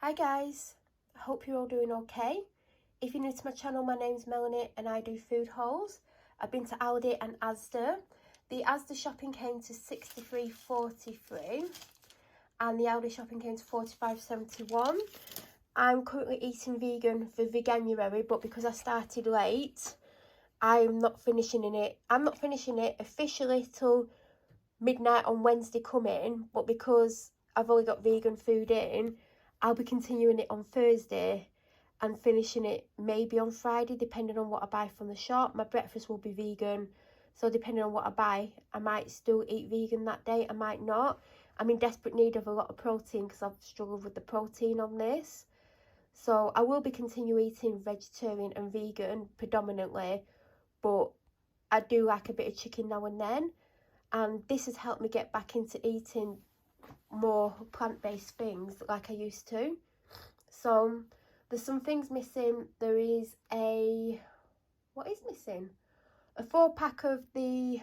Hi guys, I hope you're all doing okay. If you're new to my channel, my name's Melanie and I do food hauls. I've been to Aldi and Asda. The Asda shopping came to £63.43 and the Aldi shopping came to £45.71. I'm currently eating vegan for veganuary, but because I started late, I'm not finishing it officially till midnight on Wednesday coming, but because I've only got vegan food in, I'll be continuing it on Thursday and finishing it maybe on Friday, depending on what I buy from the shop. My breakfast will be vegan, so depending on what I buy, I might still eat vegan that day, I might not. I'm in desperate need of a lot of protein because I've struggled with the protein on this. So I will be continue eating vegetarian and vegan predominantly, but I do like a bit of chicken now and then. And this has helped me get back into eating more plant-based things like I used to. So there's some things missing. There is what is missing? A 4-pack of the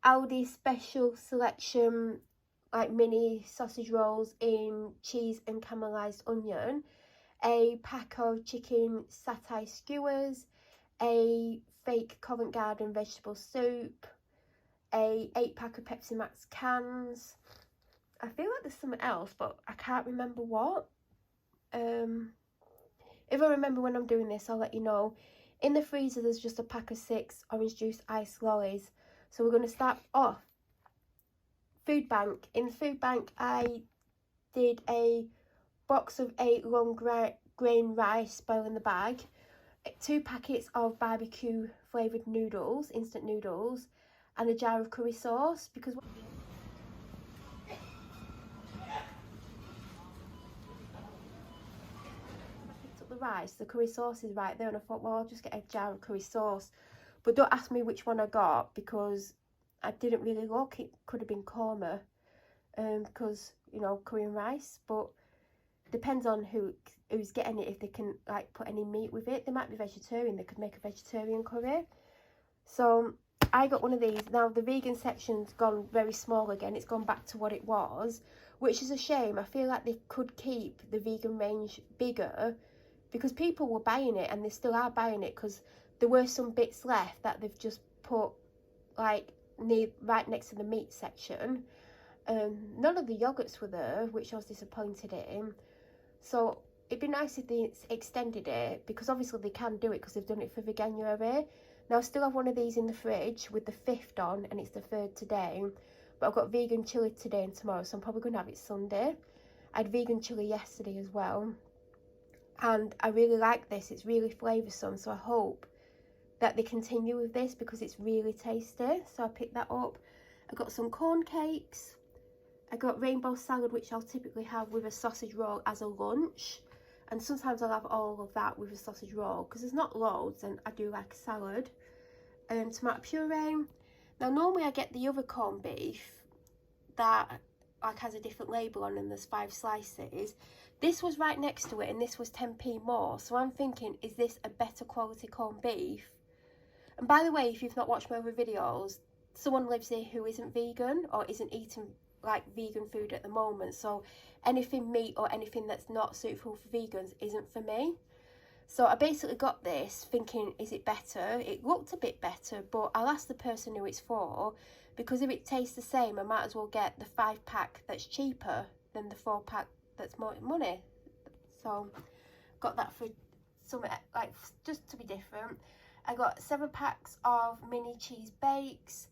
Aldi special selection like mini sausage rolls in cheese and caramelised onion, a pack of chicken satay skewers, a fake Covent Garden vegetable soup, a 8-pack of Pepsi Max cans. I feel like there's something else, but I can't remember what. If I remember when I'm doing this, I'll let you know. In the freezer, there's just a pack of 6 orange juice iced lollies. So we're going to start off. Food bank. In the food bank, I did a box of 8 long grain rice boil in the bag, 2 packets of barbecue flavoured noodles, instant noodles, and a jar of curry sauce, because I picked up the rice, the curry sauce is right there, and I thought, well, I'll just get a jar of curry sauce. But don't ask me which one I got, because I didn't really look. It could have been korma, because, you know, Korean rice, but depends on who's getting it, if they can like put any meat with it. They might be vegetarian, they could make a vegetarian curry. So I got one of these. Now the vegan section's gone very small again. It's gone back to what it was, which is a shame. I feel like they could keep the vegan range bigger, because people were buying it, and they still are buying it, because there were some bits left that they've just put like right next to the meat section. None of the yogurts were there, which I was disappointed in. So it'd be nice if they extended it, because obviously they can do it because they've done it for veganuary. Now I still have one of these in the fridge with the 5th on, and it's the 3rd today, but I've got vegan chili today and tomorrow, so I'm probably going to have it Sunday. I had vegan chili yesterday as well, and I really like this. It's really flavoursome, so I hope that they continue with this because it's really tasty. So I picked that up. I got some corn cakes. I got rainbow salad, which I'll typically have with a sausage roll as a lunch, and sometimes I'll have all of that with a sausage roll because there's not loads, and I do like a salad. Tomato puree. Now normally I get the other corned beef that like has a different label on, and there's 5 slices. This was right next to it, and this was 10p more, so I'm thinking, is this a better quality corned beef? And by the way, if you've not watched my other videos, someone lives here who isn't vegan or isn't eating like vegan food at the moment, so anything meat or anything that's not suitable for vegans isn't for me. So I basically got this thinking, is it better? It looked a bit better, but I'll ask the person who it's for, because if it tastes the same, I might as well get the 5-pack that's cheaper than the 4-pack that's more money. So got that for some, like, just to be different. I got 7 packs of mini cheese bakes.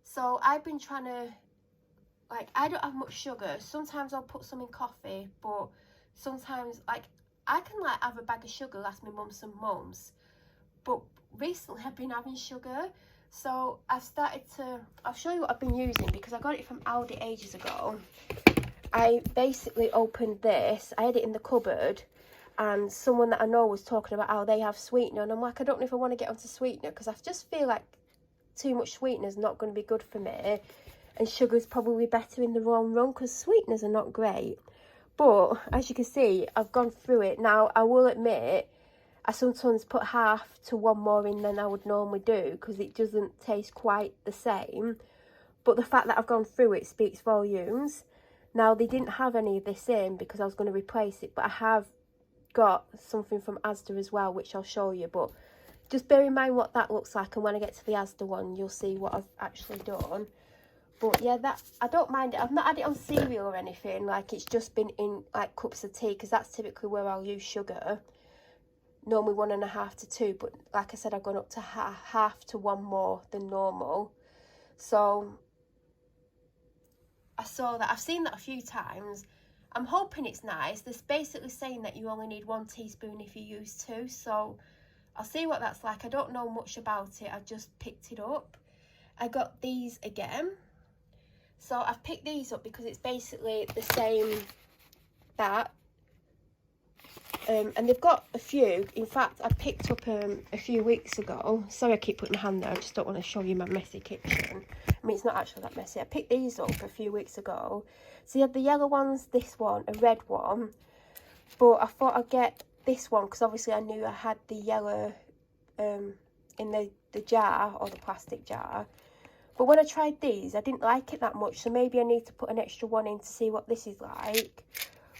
So I've been trying to, like, I don't have much sugar. Sometimes I'll put some in coffee, but sometimes, like, I can like have a bag of sugar last me months and months, but recently I've been having sugar. So I've started to, I'll show you what I've been using, because I got it from Aldi ages ago. I basically opened this, I had it in the cupboard, and someone that I know was talking about how they have sweetener, and I'm like, I don't know if I want to get onto sweetener, because I just feel like too much sweetener is not going to be good for me, and sugar's probably better in the long run, because sweeteners are not great. But as you can see, I've gone through it. Now I will admit, I sometimes put half to 1 more in than I would normally do, because it doesn't taste quite the same. But the fact that I've gone through it speaks volumes. Now, they didn't have any of this in because I was going to replace it, but I have got something from Asda as well, which I'll show you. But just bear in mind what that looks like, and when I get to the Asda one, you'll see what I've actually done. But yeah, that, I don't mind it. I've not had it on cereal or anything. Like, it's just been in like cups of tea, because that's typically where I'll use sugar. Normally 1.5 to 2, but like I said, I've gone up to half to 1 more than normal. So I saw that, I've seen that a few times. I'm hoping it's nice. They're basically saying that you only need 1 teaspoon if you use 2. So I'll see what that's like. I don't know much about it. I just picked it up. I got these again. So I've picked these up because it's basically the same that. And they've got a few. In fact, I picked up a few weeks ago. Sorry, I keep putting my hand there. I just don't want to show you my messy kitchen. I mean, it's not actually that messy. I picked these up a few weeks ago. So you had the yellow ones, this one, a red one. But I thought I'd get this one because obviously I knew I had the yellow in the jar, or the plastic jar. But when I tried these, I didn't like it that much. So maybe I need to put an extra one in to see what this is like.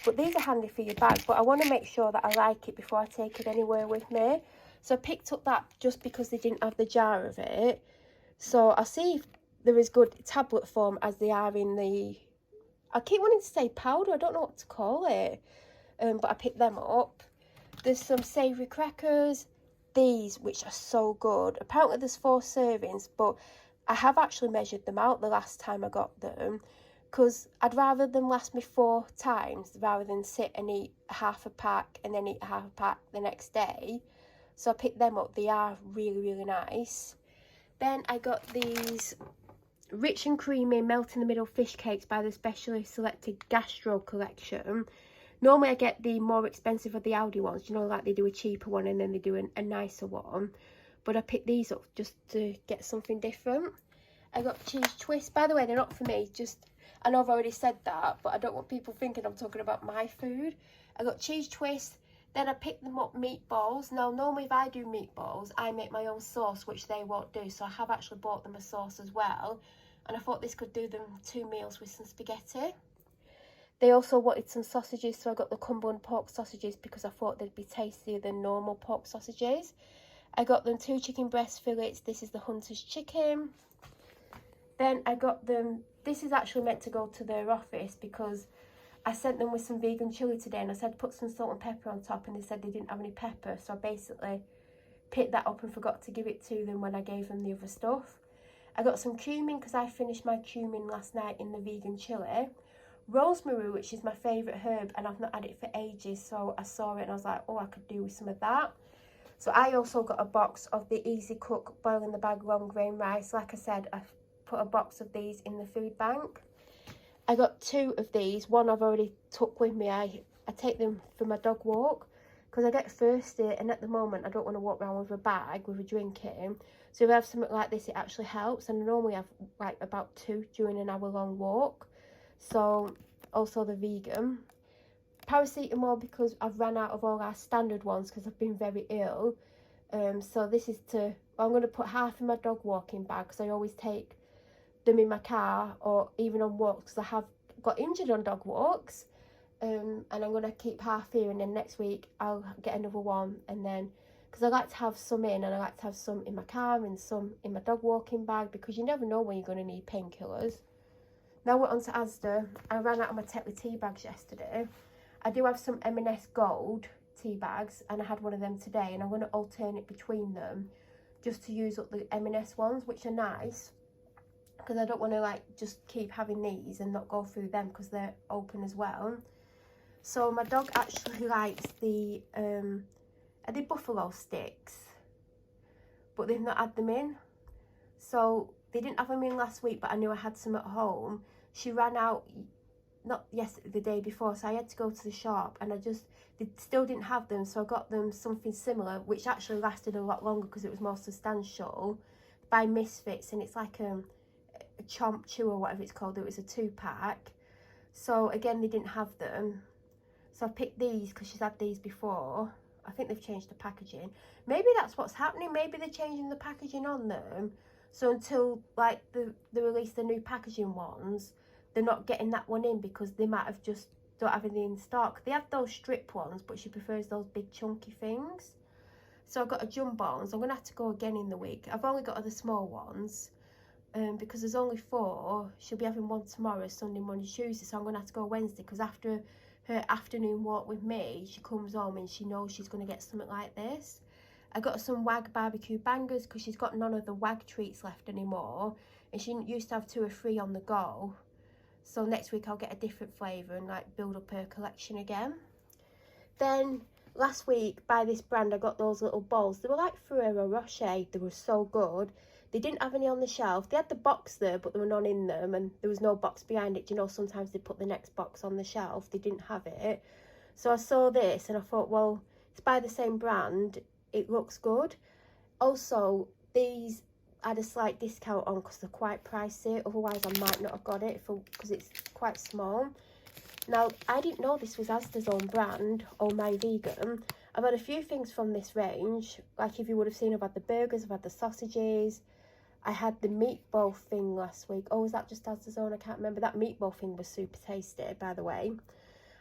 But these are handy for your bag. But I want to make sure that I like it before I take it anywhere with me. So I picked up that just because they didn't have the jar of it. So I'll see if they're as good tablet form as they are in the... I keep wanting to say powder. I don't know what to call it. But I picked them up. There's some savoury crackers. These, which are so good. Apparently there's 4 servings. But I have actually measured them out the last time I got them. Because I'd rather them last me 4 times rather than sit and eat half a pack and then eat half a pack the next day. So I picked them up. They are really, really nice. Then I got these rich and creamy melt in the middle fish cakes by the specially selected Gastro collection. Normally I get the more expensive of the Aldi ones. You know, like they do a cheaper one and then they do a nicer one. But I picked these up just to get something different. I got cheese twists. By the way, they're not for me. Just... I know I've already said that, but I don't want people thinking I'm talking about my food. I got cheese twists. Then I picked them up meatballs. Now, normally if I do meatballs, I make my own sauce, which they won't do. So I have actually bought them a sauce as well. And I thought this could do them 2 meals with some spaghetti. They also wanted some sausages, so I got the Cumberland pork sausages because I thought they'd be tastier than normal pork sausages. I got them 2 chicken breast fillets. This is the Hunter's chicken. Then I got them... This is actually meant to go to their office because I sent them with some vegan chilli today and I said put some salt and pepper on top, and they said they didn't have any pepper. So I basically picked that up and forgot to give it to them when I gave them the other stuff. I got some cumin because I finished my cumin last night in the vegan chilli. Rosemary, which is my favourite herb, and I've not had it for ages. So I saw it and I was like, oh, I could do with some of that. So I also got a box of the Easy Cook Boil in the Bag long grain rice. Like I said, I put a box of these in the food bank. I got 2 of these. One I've already took with me. I take them for my dog walk because I get thirsty, and at the moment I don't want to walk around with a bag with a drink in. So if I have something like this, it actually helps. And I normally have like about 2 during an hour-long walk. So also the vegan. Paracetamol because I've ran out of all our standard ones because I've been very ill. So this is to... Well, I'm going to put half in my dog walking bag because I always take them in my car or even on walks because I have got injured on dog walks. And I'm going to keep half here, and then next week I'll get another one. And then, because I like to have some in, and I like to have some in my car and some in my dog walking bag, because you never know when you're going to need painkillers. Now we're on to Asda. I ran out of my Tetley tea bags yesterday. I do have some M&S Gold tea bags, and I had one of them today, and I'm going to alternate between them just to use up the M&S ones, which are nice, because I don't want to like just keep having these and not go through them because they're open as well. So my dog actually likes the are they buffalo sticks, but they've not had them in. So they didn't have them in last week, but I knew I had some at home. She ran out, not yesterday, the day before, so I had to go to the shop, and they still didn't have them, so I got them something similar, which actually lasted a lot longer because it was more substantial, by Misfits, and it's like a Chomp Chew or whatever it's called. It was a 2-pack. So again, they didn't have them. So I picked these because she's had these before. I think they've changed the packaging. Maybe that's what's happening. Maybe they're changing the packaging on them. So until like they release the new packaging ones, they're not getting that one in because they might have just don't have anything in stock. They have those strip ones, but she prefers those big chunky things. So I've got a jumbo, so I'm going to have to go again in the week. I've only got other small ones because there's only 4. She'll be having one tomorrow, Sunday, Monday, Tuesday, so I'm going to have to go Wednesday because after her afternoon walk with me, she comes home and she knows she's going to get something like this. I got some Wag barbecue bangers because she's got none of the Wag treats left anymore, and she used to have 2 or 3 on the go. So next week I'll get a different flavour and like build up her collection again. Then last week by this brand I got those little bowls. They were like Ferrero Rocher. They were so good. They didn't have any on the shelf. They had the box there, but there were none in them, and there was no box behind it. You know, sometimes they put the next box on the shelf. They didn't have it. So I saw this and I thought, well, it's by the same brand. It looks good. Also, these had a slight discount on because they're quite pricey. Otherwise, I might not have got it because it's quite small. Now, I didn't know this was Asda's own brand, Oh My Vegan. I've had a few things from this range. Like if you would have seen, I've had the burgers, I've had the sausages. I had the meatball thing last week. Oh, was that just Asda's own? I can't remember. That meatball thing was super tasty, by the way.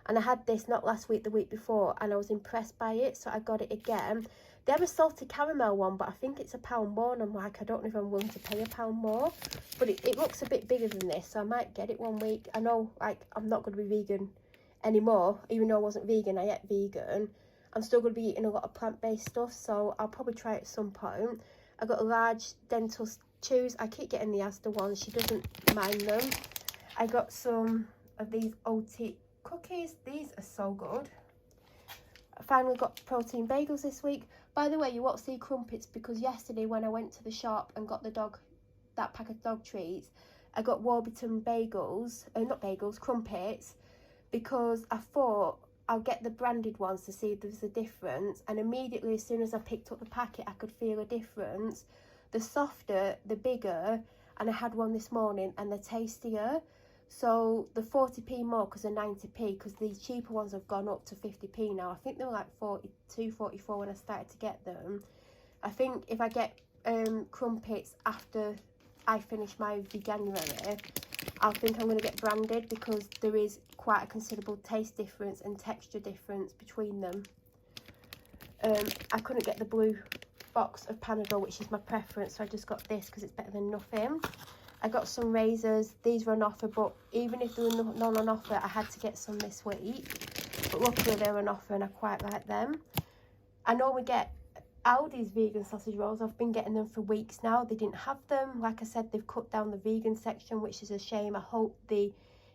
And I had this not last week, the week before, and I was impressed by it, so I got it again. They have a salty caramel one, but I think it's £1 more, and I'm like, I don't know if I'm willing to pay £1 more. But it looks a bit bigger than this, so I might get it one week. I know, like, I'm not going to be vegan anymore. Even though I wasn't vegan, I ate vegan. I'm still going to be eating a lot of plant-based stuff, so I'll probably try it at some point. I got a large dental chews. I keep getting the Asda ones. She doesn't mind them. I got some of these OT cookies. These are so good. I finally got protein bagels this week. By the way, you won't see crumpets because yesterday when I went to the shop and got the dog that pack of dog treats, I got Warburton bagels, not bagels, crumpets, because I thought I'll get the branded ones to see if there's a difference, and immediately as soon as I picked up the packet I could feel a difference. The softer, the bigger, and I had one this morning, and the tastier. So the 40p more because they're 90p, because these cheaper ones have gone up to 50p now. I think they were like 42, 44 when I started to get them. I think if I get crumpets after I finish my veganuary, I think I'm going to get branded because there is quite a considerable taste difference and texture difference between them. I couldn't get the blue box of Panadol, which is my preference, so I just got this because it's better than nothing. I got some razors. These were on offer, but even if there were none on offer, I had to get some this week. But luckily they were on offer and I quite like them. I normally get Aldi's vegan sausage rolls. I've been getting them for weeks now. They didn't have them. Like I said, they've cut down the vegan section, which is a shame. I hope they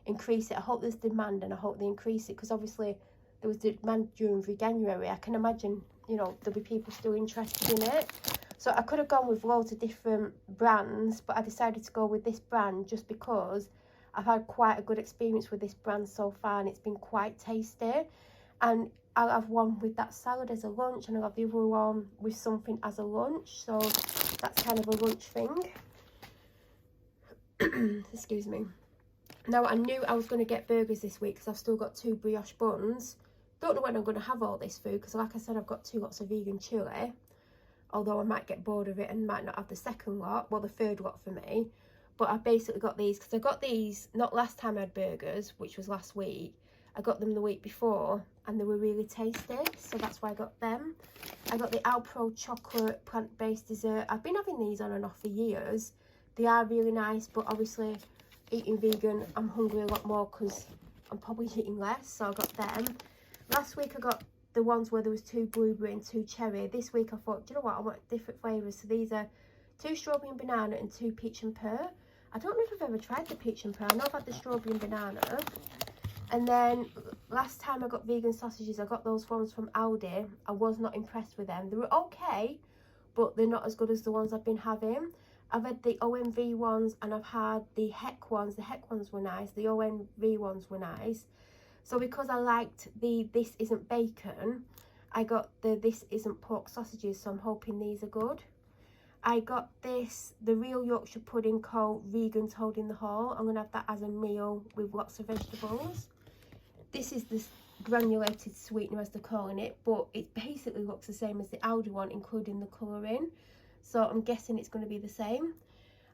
increase it. I hope there's demand and I hope they increase it, because obviously there was demand during veganuary. I can imagine, you know, there'll be people still interested in it. So I could have gone with loads of different brands, but I decided to go with this brand just because I've had quite a good experience with this brand so far, and it's been quite tasty. And I'll have one with that salad as a lunch, and I'll have the other one with something as a lunch. So that's kind of a lunch thing. Excuse me. Now, I knew I was going to get burgers this week because I've still got 2 brioche buns. Don't know when I'm going to have all this food because, like I said, I've got 2 lots of vegan chilli. Although I might get bored of it and might not have the second lot, well, the third lot for me. But I basically got these because I got these not last time I had burgers, which was last week. I got them the week before and they were really tasty, so that's why I got them. I got the Alpro chocolate plant-based dessert. I've been having these on and off for years. They are really nice, but obviously eating vegan, I'm hungry a lot more because I'm probably eating less, so I got them. Last week I got the ones where there was 2 blueberry and 2 cherry. This week I thought, do you know what, I want different flavours. So these are 2 strawberry and banana and 2 peach and pear. I don't know if I've ever tried the peach and pear. I know I've had the strawberry and banana. And then last time I got vegan sausages, I got those ones from Aldi. I was not impressed with them. They were okay, but they're not as good as the ones I've been having. I've had the OMV ones and I've had the Heck ones. The Heck ones were nice. The OMV ones were nice. So because I liked the This Isn't Bacon, I got the This Isn't Pork sausages, so I'm hoping these are good. I got this, the Real Yorkshire Pudding Co. Vegan Toad in the Hall. I'm going to have that as a meal with lots of vegetables. This is the granulated sweetener, as they're calling it, but it basically looks the same as the Aldi one, including the colouring. So I'm guessing it's going to be the same.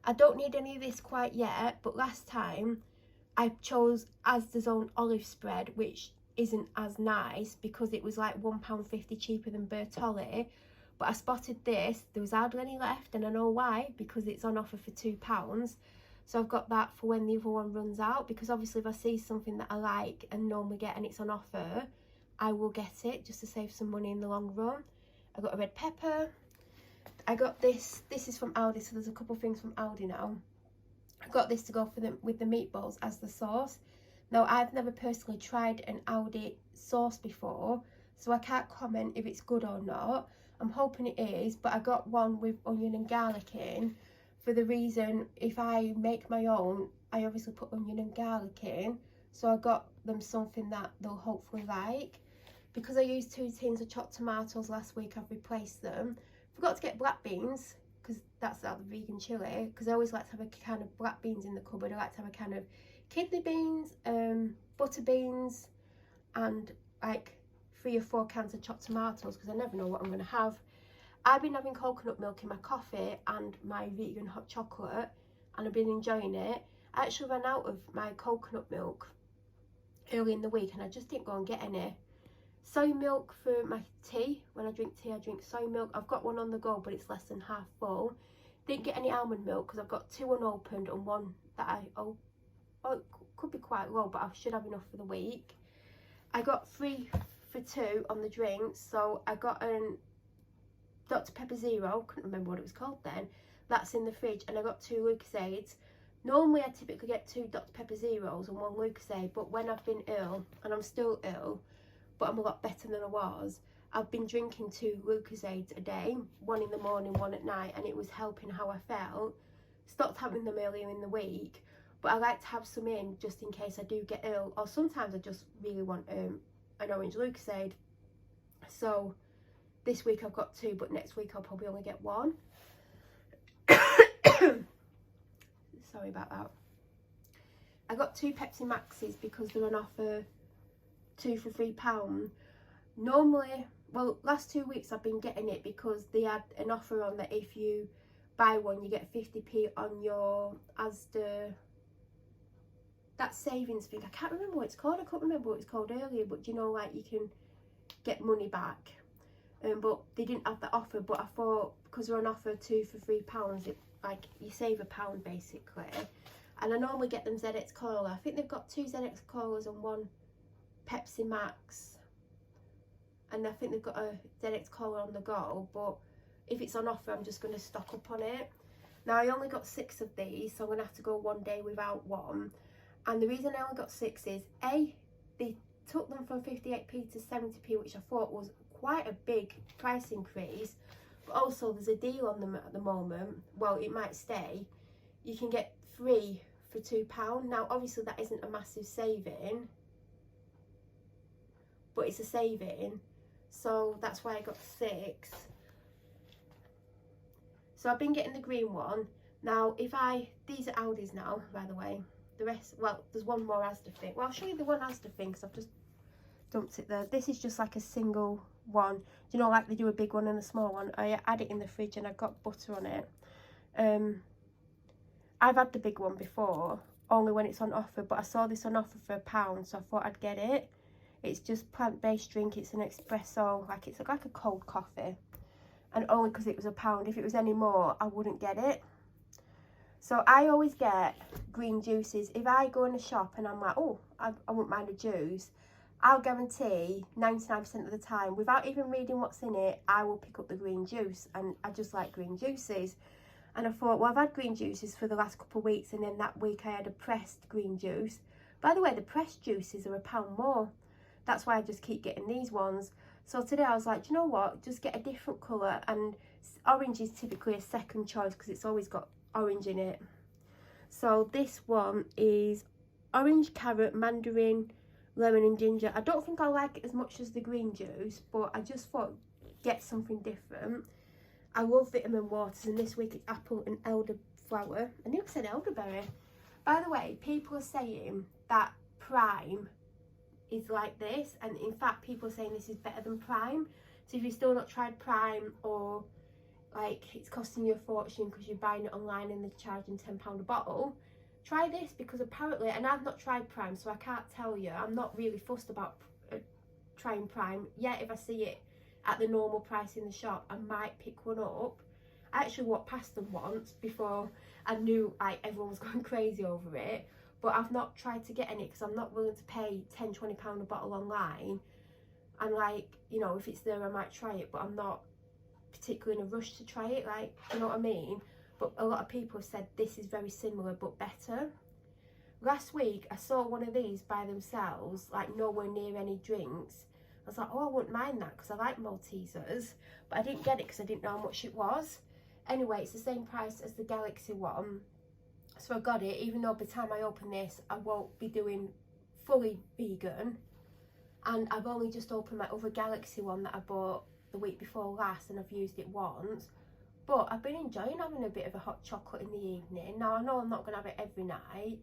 I don't need any of this quite yet, but last time I chose Asda's own olive spread, which isn't as nice because it was like £1.50 cheaper than Bertolli. But I spotted this, there was hardly any left, and I know why, because it's on offer for £2. So I've got that for when the other one runs out, because obviously if I see something that I like and normally get and it's on offer, I will get it just to save some money in the long run. I got a red pepper. I got this is from Aldi, so there's a couple of things from Aldi now. I got this to go for them with the meatballs as the sauce. Now, I've never personally tried an Aldi sauce before, so I can't comment if it's good or not. I'm hoping it is, but I got one with onion and garlic in for the reason if I make my own, I obviously put onion and garlic in, so I got them something that they'll hopefully like. Because I used 2 tins of chopped tomatoes last week, I've replaced them. Forgot to get black beans, because that's out the vegan chili, because I always like to have a can of black beans in the cupboard. I like to have a can of kidney beans, butter beans, and like 3 or 4 cans of chopped tomatoes, because I never know what I'm going to have. I've been having coconut milk in my coffee and my vegan hot chocolate, and I've been enjoying it. I actually ran out of my coconut milk early in the week, and I just didn't go and get any. Soy milk for my tea. When I drink tea, I drink soy milk. I've got one on the go, but it's less than half full. Didn't get any almond milk because I've got 2 unopened and 1 that oh, it could be quite low, but I should have enough for the week. I got 3 for 2 on the drinks, so I got an Dr Pepper Zero, couldn't remember what it was called then, that's in the fridge, and I got 2 Lucasades. Normally I typically get 2 Dr Pepper Zeros and 1 Lucasade, but when I've been ill, and I'm still ill, but I'm a lot better than I was, I've been drinking 2 Lucasades a day, 1 in the morning, 1 at night, and it was helping how I felt. Stopped having them earlier in the week, but I like to have some in just in case I do get ill, or sometimes I just really want an orange Lucasade. So this week I've got 2, but next week I'll probably only get 1. Sorry about that. I got 2 Pepsi Maxes because they're on offer 2 for £3. Normally, well, last 2 weeks I've been getting it because they had an offer on that if you buy one you get 50p on your Asda, that savings thing. I can't remember what it's called. I couldn't remember what it's called earlier, but you know, like you can get money back. But they didn't have that offer, but I thought because they're on offer 2 for £3, it like you save £1 basically. And I normally get them ZX Cola. I think they've got 2 ZX Colas and 1 Pepsi Max, and I think they've got a ZX Cola on the go, but if it's on offer I'm just going to stock up on it. Now I only got 6 of these, so I'm going to have to go one day without one, and the reason I only got 6 is A, they took them from 58p to 70p, which I thought was quite a big price increase, but also there's a deal on them at the moment. Well, it might stay. You can get 3 for £2. Now obviously that isn't a massive saving, but it's a saving, so that's why I got 6. So I've been getting the green one. Now these are Aldi's now, by the way. The rest, well, there's one more Asda thing. Well, I'll show you the one Asda thing because I've just dumped it there. This is just like a single one. You know, like they do a big one and a small one. I had it in the fridge and I got butter on it. I've had the big one before, only when it's on offer, but I saw this on offer for £1, so I thought I'd get it. It's just plant-based drink. It's an espresso, like it's like a cold coffee, and only because it was £1. If it was any more I wouldn't get it. So I always get green juices. If I go in a shop and I'm like, oh, I wouldn't mind a juice, I'll guarantee 99% of the time, without even reading what's in it, I will pick up the green juice, and I just like green juices. And I thought, well, I've had green juices for the last couple of weeks, and then that week I had a pressed green juice. By the way, the pressed juices are £1 more. That's why I just keep getting these ones. So today I was like, do you know what, just get a different colour, and orange is typically a second choice because it's always got orange in it. So this one is orange, carrot, mandarin, lemon and ginger. I don't think I like it as much as the green juice, but I just thought get something different. I love vitamin waters, and this week it's apple and elderflower. I nearly said elderberry. By the way, people are saying that Prime is like this, and in fact people are saying this is better than Prime. So if you've still not tried Prime, or like it's costing you a fortune because you're buying it online and they're charging £10 a bottle, try this, because apparently, and I've not tried Prime, so I can't tell you. I'm not really fussed about trying Prime. Yeah, if I see it at the normal price in the shop, I might pick one up. I actually walked past them once before I knew like everyone was going crazy over it, but I've not tried to get any because I'm not willing to pay £10-20 a bottle online. And like, you know, if it's there I might try it, but I'm not particularly in a rush to try it, like, you know what I mean? But a lot of people have said this is very similar but better. Last week I saw one of these by themselves, like nowhere near any drinks. I was like, oh, I wouldn't mind that because I like Maltesers, but I didn't get it because I didn't know how much it was. Anyway, it's the same price as the Galaxy one, so I got it, even though by the time I open this I won't be doing fully vegan. And I've only just opened my other Galaxy one that I bought the week before last, and I've used it once. But I've been enjoying having a bit of a hot chocolate in the evening. Now I know I'm not going to have it every night,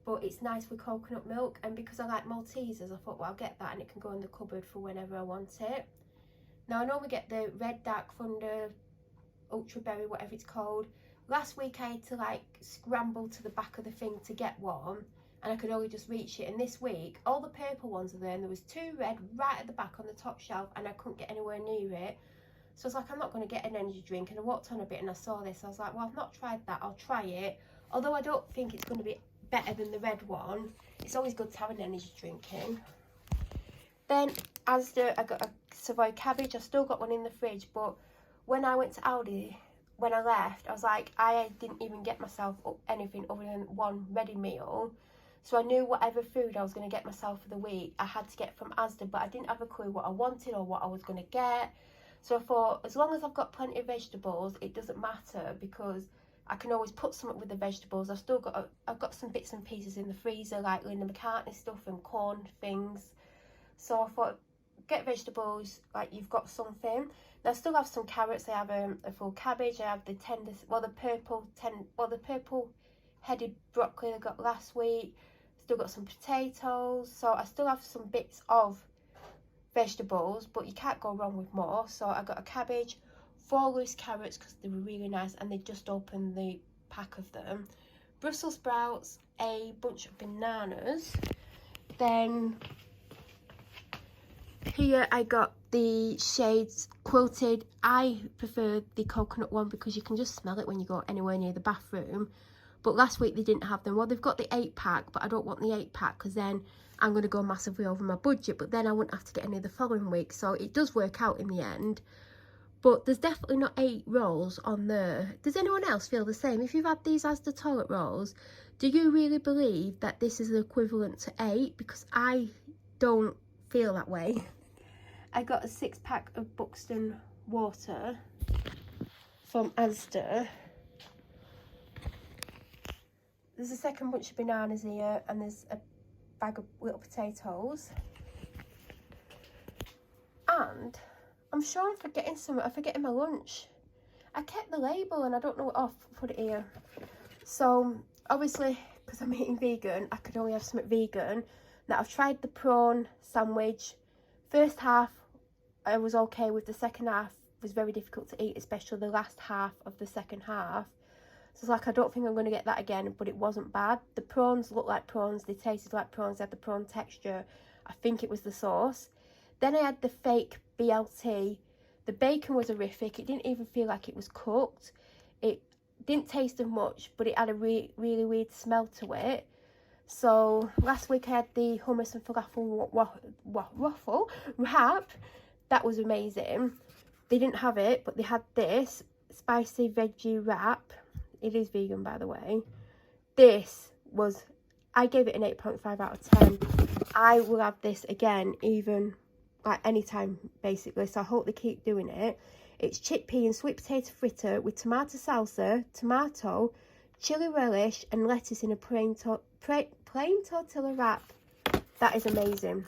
but it's nice with coconut milk, and because I like Maltesers I thought, well, I'll get that and it can go in the cupboard for whenever I want it. Now I normally get the Red Dark Thunder Ultra Berry, whatever it's called. Last week I had to like scramble to the back of the thing to get one, and I could only just reach it. And this week all the purple ones are there, and there was 2 red right at the back on the top shelf, and I couldn't get anywhere near it. So I was like, I'm not going to get an energy drink, and I walked on a bit and I saw this. I was like, well, I've not tried that, I'll try it. Although I don't think it's going to be better than the red one, it's always good to have an energy drink in. Then Asda, I got a Savoy cabbage. I still got one in the fridge, but when I went to Aldi, when I left, I was like, I didn't even get myself anything other than one ready meal. So I knew whatever food I was going to get myself for the week, I had to get from Asda, but I didn't have a clue what I wanted or what I was going to get. So I thought, as long as I've got plenty of vegetables, it doesn't matter, because I can always put something with the vegetables. I've got some bits and pieces in the freezer, like Linda McCartney stuff and corn things. So I thought, get vegetables, like you've got something. And I still have some carrots. I have a full cabbage. I have the purple headed broccoli I got last week. Still got some potatoes. So I still have some bits of vegetables, but you can't go wrong with more. So I got a cabbage, 4 loose carrots because they were really nice, and they just opened the pack of them. Brussels sprouts, a bunch of bananas. Then here I got the shades quilted. I prefer the coconut one because you can just smell it when you go anywhere near the bathroom. But last week they didn't have them. Well, they've got the 8-pack, but I don't want the 8-pack because then I'm going to go massively over my budget. But then I wouldn't have to get any the following week. So it does work out in the end. But there's definitely not 8 rolls on there. Does anyone else feel the same? If you've had these Asda toilet rolls, do you really believe that this is the equivalent to 8? Because I don't feel that way. I got a 6-pack of Buxton water from Asda. There's a second bunch of bananas here, and there's a bag of little potatoes. And I'm sure I'm forgetting something. I'm forgetting my lunch. I kept the label and I don't know what off. Put it here. So obviously, because I'm eating vegan, I could only have something vegan. Now I've tried the prawn sandwich. First half I was okay with. The second half was very difficult to eat, especially the last half of the second half. So it's like, I don't think I'm going to get that again, but it wasn't bad. The prawns looked like prawns, they tasted like prawns, they had the prawn texture. I think it was the sauce. Then I had the fake BLT. The bacon was horrific. It didn't even feel like it was cooked. It didn't taste of much, but it had a really weird smell to it. So last week I had the hummus and falafel waffle wrap. That was amazing. They didn't have it, but they had this spicy veggie wrap. It is vegan, by the way. This was, I gave it an 8.5 out of 10. I will have this again, even like anytime, basically. So I hope they keep doing it. It's chickpea and sweet potato fritter with tomato salsa, tomato, chili relish, and lettuce in a plain tortilla wrap. That is amazing.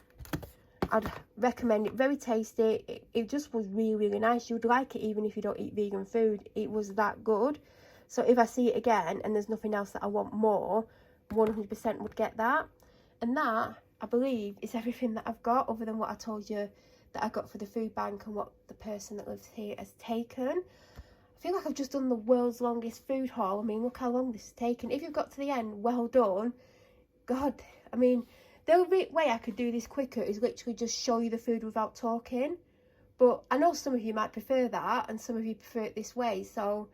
I'd recommend it. Very tasty. It just was really nice. You'd like it even if you don't eat vegan food. It was that good. So if I see it again and there's nothing else that I want more, 100% would get that. And that, I believe, is everything that I've got, other than what I told you that I got for the food bank and what the person that lives here has taken. I feel like I've just done the world's longest food haul. I mean, look how long this has taken. If you've got to the end, well done. God, I mean, the only way I could do this quicker is literally just show you the food without talking. But I know some of you might prefer that, and some of you prefer it this way, so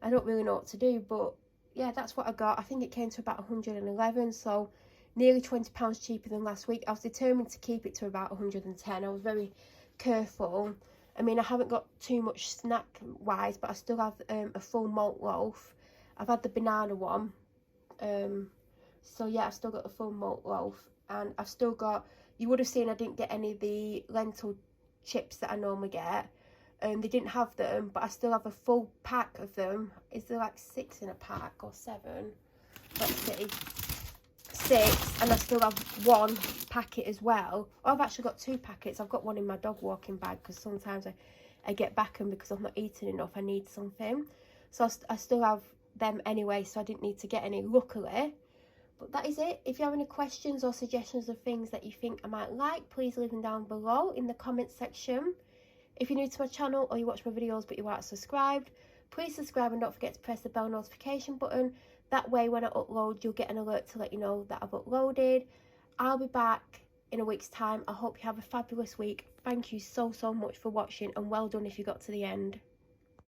I don't really know what to do. But yeah, that's what I got. I think it came to about 111, so nearly £20 cheaper than last week. I was determined to keep it to about 110. I was very careful. I mean, I haven't got too much snack-wise, but I still have a full malt loaf. I've had the banana one. So yeah, I've still got the full malt loaf. And I've still got, you would have seen I didn't get any of the lentil chips that I normally get. They didn't have them, but I still have a full pack of them. Is there like 6 in a pack or 7? Let's see. 6, and I still have 1 packet as well. Oh, I've actually got 2 packets. I've got one in my dog walking bag because sometimes I get back them because I've not eaten enough. I need something. So I still have them anyway, so I didn't need to get any, luckily. But that is it. If you have any questions or suggestions of things that you think I might like, please leave them down below in the comments section. If you're new to my channel or you watch my videos but you aren't subscribed, please subscribe and don't forget to press the bell notification button. That way when I upload, you'll get an alert to let you know that I've uploaded. I'll be back in a week's time. I hope you have a fabulous week. Thank you so much for watching, and well done if you got to the end.